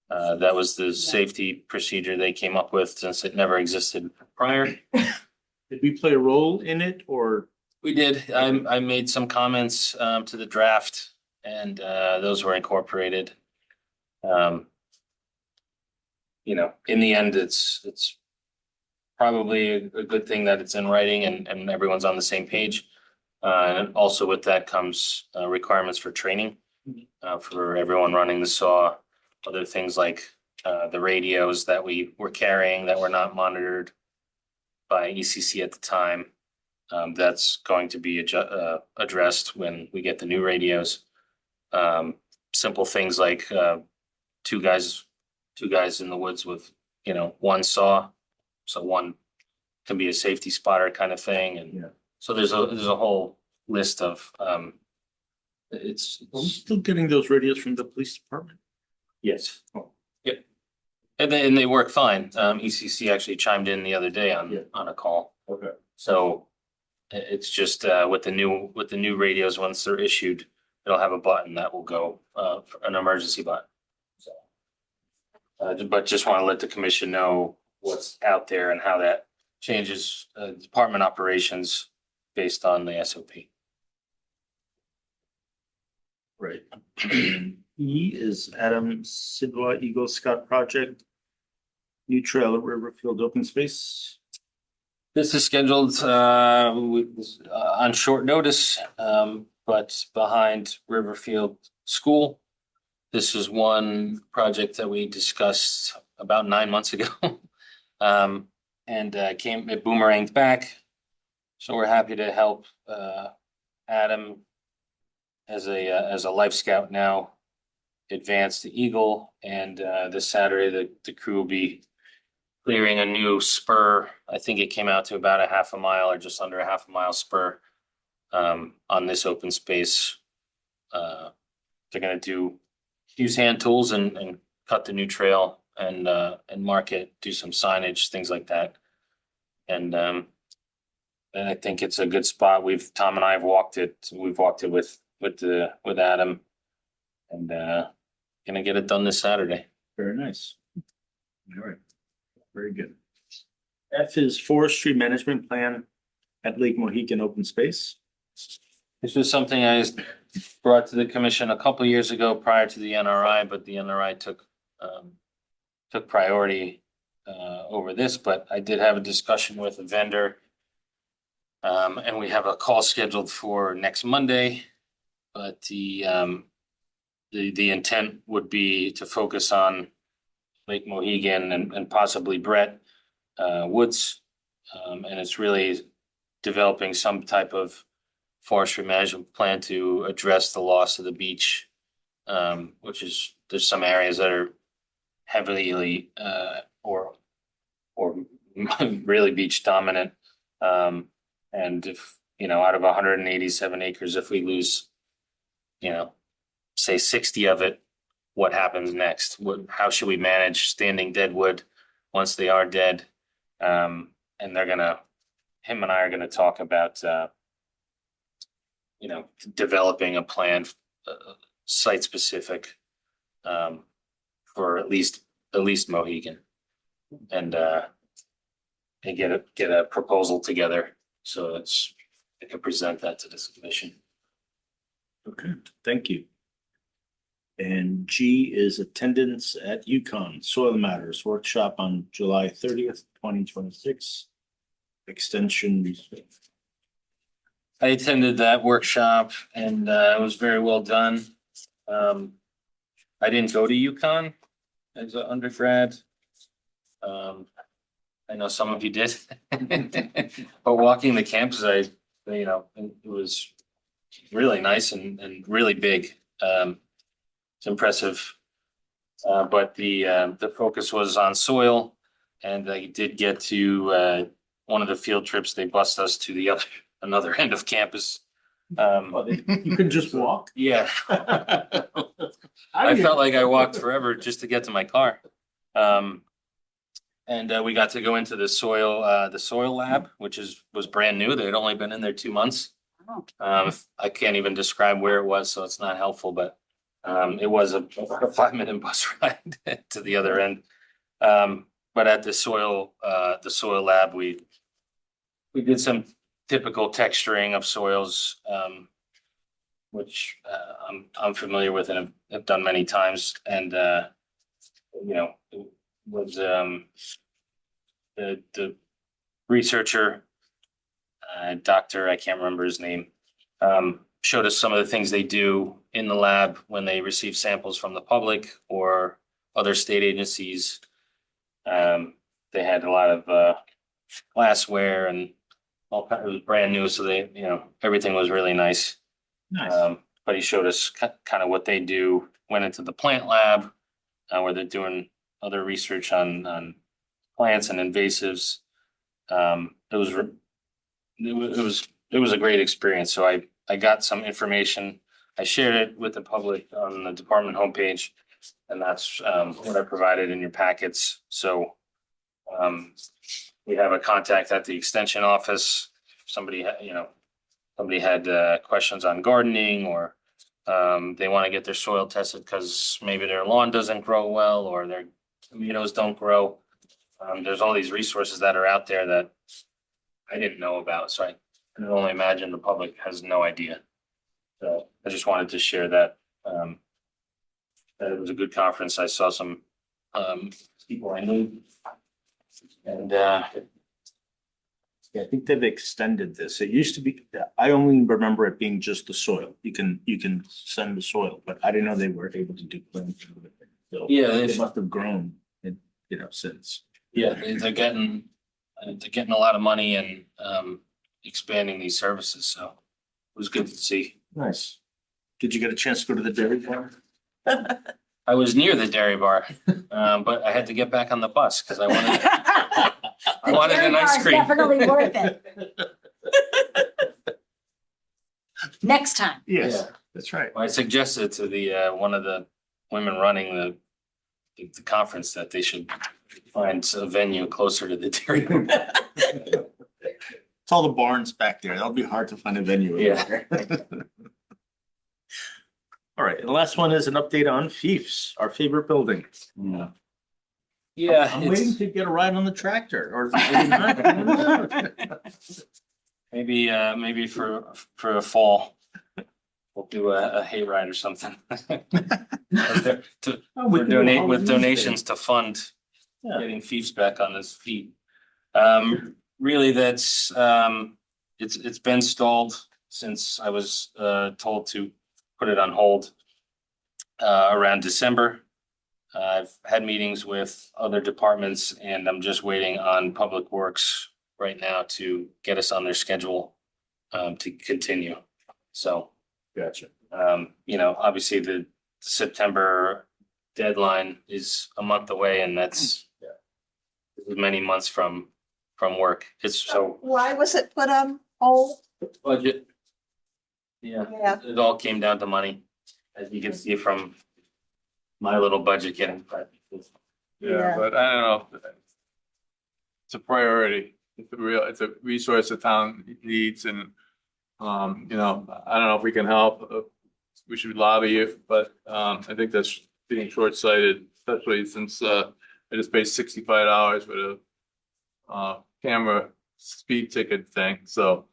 that was the safety procedure they came up with, since it never existed prior. Did we play a role in it, or? We did. I made some comments to the draft, and those were incorporated. You know, in the end, it's probably a good thing that it's in writing and everyone's on the same page. And also with that comes requirements for training for everyone running the saw. Other things like the radios that we were carrying that were not monitored by ECC at the time. That's going to be addressed when we get the new radios. Simple things like two guys in the woods with, you know, one saw. So one can be a safety spotter kind of thing. And Yeah. so there's a whole list of, it's, Are we still getting those radios from the police department? yes. Yep. And they work fine. ECC actually chimed in the other day Yeah. on a call. Okay. So it's just with the new radios, once they're issued, it'll have a button that will go for an emergency button. So, but just want to let the commission know what's out there and how that changes department operations based on the SOP. Right. E is Adam Sidwa Eagle Scout Project. New trail at Riverfield Open Space. This is scheduled on short notice, but behind Riverfield School. This is one project that we discussed about 9 months ago. And it boomeranged back. So we're happy to help Adam as a Life Scout now advance the Eagle. And this Saturday, the crew will be clearing a new spur. I think it came out to about a half a mile or just under a half a mile spur on this open space. They're gonna use hand tools and cut the new trail and mark it, do some signage, things like that. And I think it's a good spot. Tom and I have walked it. We've walked it with Adam, and gonna get it done this Saturday. Very nice. All right, very good. F is forestry management plan at Lake Mohican Open Space. This was something I brought to the commission a couple years ago prior to the NRI, but the NRI took priority over this, but I did have a discussion with a vendor. And we have a call scheduled for next Monday, but the intent would be to focus on Lake Mohegan and possibly Brett Woods. And it's really developing some type of forestry management plan to address the loss of the beach. Which is, there's some areas that are heavily or really beach dominant. And if, out of 187 acres, if we lose, say 60 of it, what happens next? How should we manage standing deadwood once they are dead? And him and I are gonna talk about, developing a plan, site specific, for at least Mohegan. And get a proposal together. So I can present that to this commission. Okay, thank you. And G is attendance at Yukon Soil Matters Workshop on July 30th, 2026. Extension. I attended that workshop and it was very well done. I didn't go to UConn as an undergrad. I know some of you did, but walking the campus, it was really nice and really big. It's impressive. But the focus was on soil, and I did get to one of the field trips. They bussed us to another end of campus. You could just walk? Yeah. I felt like I walked forever just to get to my car. And we got to go into the soil lab, which was brand new. They had only been in there 2 months. I can't even describe where it was, so it's not helpful, but it was a 5-minute bus ride to the other end. But at the soil lab, we did some typical texturing of soils, which I'm familiar with and have done many times. And it was the researcher, doctor, I can't remember his name, showed us some of the things they do in the lab when they receive samples from the public or other state agencies. They had a lot of glassware and all kind. It was brand new, so everything was really nice. Nice. But he showed us kind of what they do. Went into the plant lab where they're doing other research on plants and invasives. It was a great experience. So I got some information. I shared it with the public on the department homepage, and that's what I provided in your packets. So we have a contact at the extension office. If somebody had questions on gardening, or they want to get their soil tested because maybe their lawn doesn't grow well or their tomatoes don't grow. There's all these resources that are out there that I didn't know about. So I can only imagine the public has no idea. So I just wanted to share that. That it was a good conference. I saw some people I knew. And Yeah, I think they've extended this. It used to be, I only remember it being just the soil. You can send the soil, but I didn't know they were able to do plants. So yeah, it must have grown, since. yeah, they're getting a lot of money and expanding these services. So it was good to see. Nice. Did you get a chance to go to the dairy farm? I was near the dairy bar, but I had to get back on the bus because I wanted an ice cream. Definitely worth it. Next time. Yes, Yeah. that's right. I suggested to the one of the women running the conference that they should find a venue closer to the dairy bar. It's all the barns back there. That'll be hard to find a venue. Yeah. All right, and the last one is an update on Fiefs, our favorite building. Yeah, I'm waiting it's to get a ride on the tractor or. maybe not. maybe for a fall. We'll do a hayride or something. To Oh, we for can do a donate with Halloween donations thing. to fund Yeah. getting Fiefs back on his feet. Really, that's it's been stalled since I was told to put it on hold around December. I've had meetings with other departments and I'm just waiting on Public Works right now to get us on their schedule to continue. So Gotcha. obviously the September deadline is a month away and that's many months from work. It's so Why was it put on hold? budget. Yeah, Yeah. it all came down to money, as you can see from my little budget getting cut. Yeah. But I don't know. It's a priority. It's a resource the town needs and, I don't know if we can help. We should lobby it, but, I think that's being short-sighted, especially since, I just paid $65 for the, camera speed ticket thing, so.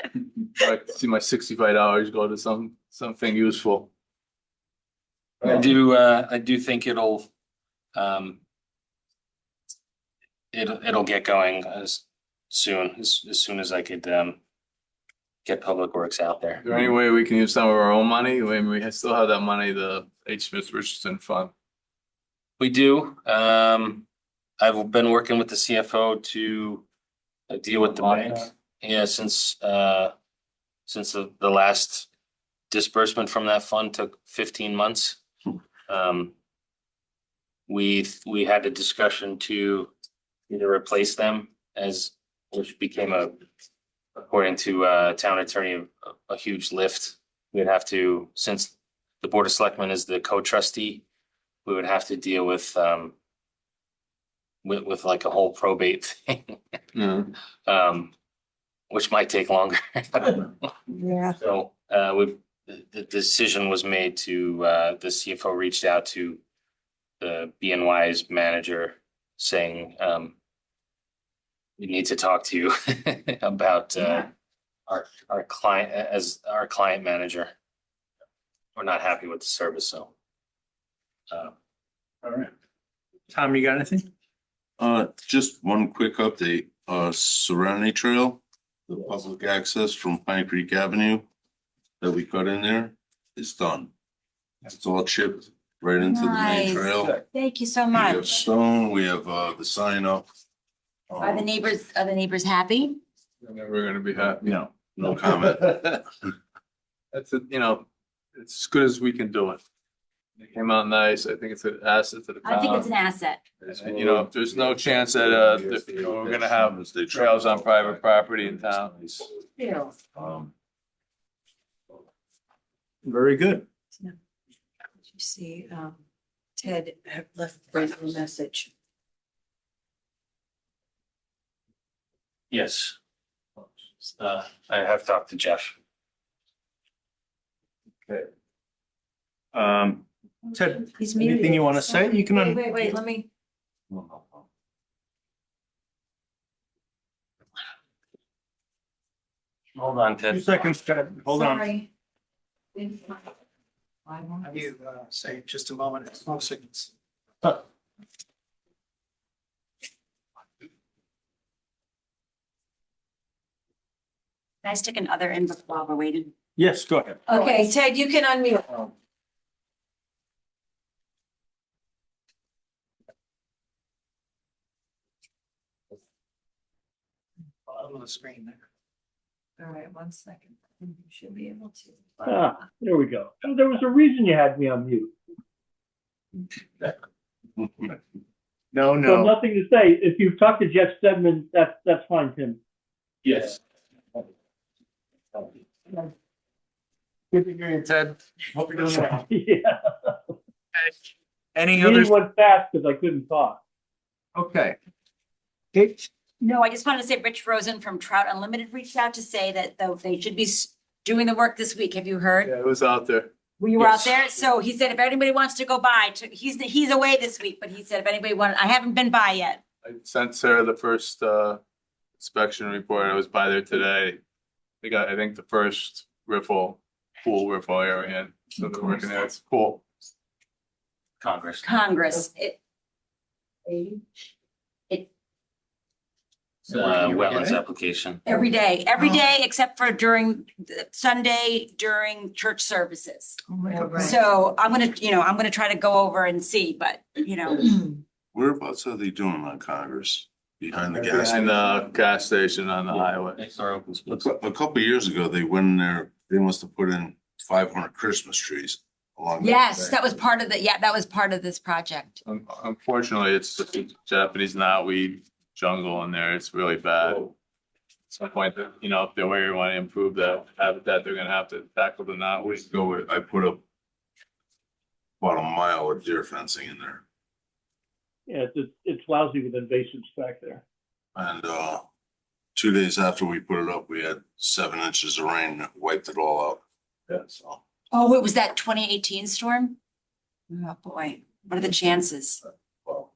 I like to see my $65 go to something useful. I do think it'll get going as soon as I could get Public Works out there. Is there any way we can use some of our own money? I mean, we still have that money, the H. Smith Richardson Fund. We do. I've been working with the CFO to deal with the bank. Yeah, since the last disbursement from that fund took 15 months. We had a discussion to either replace them which became according to town attorney, a huge lift. We'd have to, since the Board of Selectmen is the co-trustee, we would have to deal with like a whole probate thing. Which might take longer. Yeah. So the decision was made to the CFO reached out to the BNY's manager saying we need to talk to you about our client as our client manager. We're not happy with the service, so. All right. Tom, you got anything? Just one quick update, Serenity Trail, the public access from Pine Creek Avenue that we cut in there is done. It's all chipped right into the main Nice. trail. Thank you so We have much. stone, we have, the sign up. Are the neighbors happy? They're never gonna be happy. No. No comment. That's it's as good as we can do it. It came out nice. I think it's an asset to the I think it's an town. asset. And, there's no chance that, we're gonna have trails on private property in town. Very good. Did you see, Ted had left Brent a message? Yes. I have talked to Jeff. Ted, He's muted. anything you want to say? You can. Wait, let me. Hold on, 2 Ted. seconds, Ted. Hold on. Sorry. Have you say just a moment, it's 12 seconds. Can I stick another in while we're waiting? Yes, go ahead. Okay, Ted, you can unmute. Bottom of the screen there. All right, 1 second. You should be able to. There we go. There was a reason you had me on mute. No, So no. nothing to say. If you've talked to Jeff Stedman, that's fine, Tim. Yes. Good to hear you, Ted. Hope you're doing well. Yeah. Any Meeting others? went fast because I couldn't talk. Okay. Kate? No, I just wanted to say Rich Rosen from Trout Unlimited reached out to say that though they should be doing the work this week. Have you heard? Yeah, it was out there. were you out Yes. there? So he said if anybody wants to go by, he's away this week, but he said if anybody wanted, I haven't been by yet. I sent Sarah the first inspection report. I was by there today. They got, I think, the first pool riffle area in. So they're working there. It's cool. Congress. Congress, Wetlands application. every day except for during Sunday, during church services. So I'm gonna try to go over and see, but Whereabouts are they doing on Congress? Behind the gas? Behind the gas station on the highway. Next door open A space. couple of years ago, they went in there, they must have put in 500 Christmas trees along. yes, that was part of this project. Unfortunately, it's just a Japanese knotweed jungle in there. It's really bad. At some point, if they really want to improve the habitat, they're gonna have to tackle the knotweed. I put up about a mile of deer fencing in there. Yeah, it's lousy with invasives back there. And 2 days after we put it up, we had 7 inches of rain that wiped it all out. Yeah, so. Oh, it was that 2018 storm? Oh, boy, what are the chances? Well,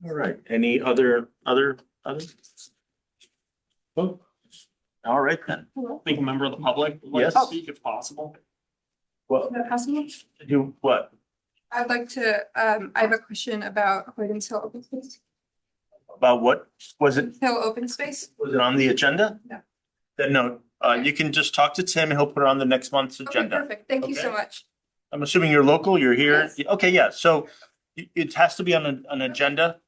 All right, any other? Oh, all right then. Think a member of the public would like to Yes. speak if possible. Well, Possible? do what? I'd like to, I have a question about Hoyden's Hill Open Space. About what? Was it Hill Open Space? on the agenda? No. Then no, you can just talk to Tim. He'll put it on the next month's Okay, agenda. perfect. Thank you so Okay. much. I'm assuming you're local, you're here. Yes. Okay, yeah, so it has to be on an agenda.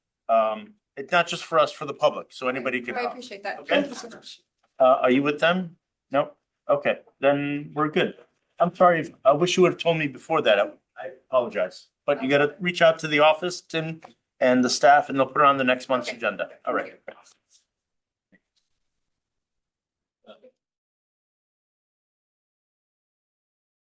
It's not just for us, for the public, so anybody can. I appreciate that. Okay. Thank you so much. Are you with them? No? Okay, then we're good. I'm sorry, I wish you would have told me before that. I apologize. But you gotta reach out to the office, Tim, and the staff, and they'll put it on the next month's Okay. agenda. All right.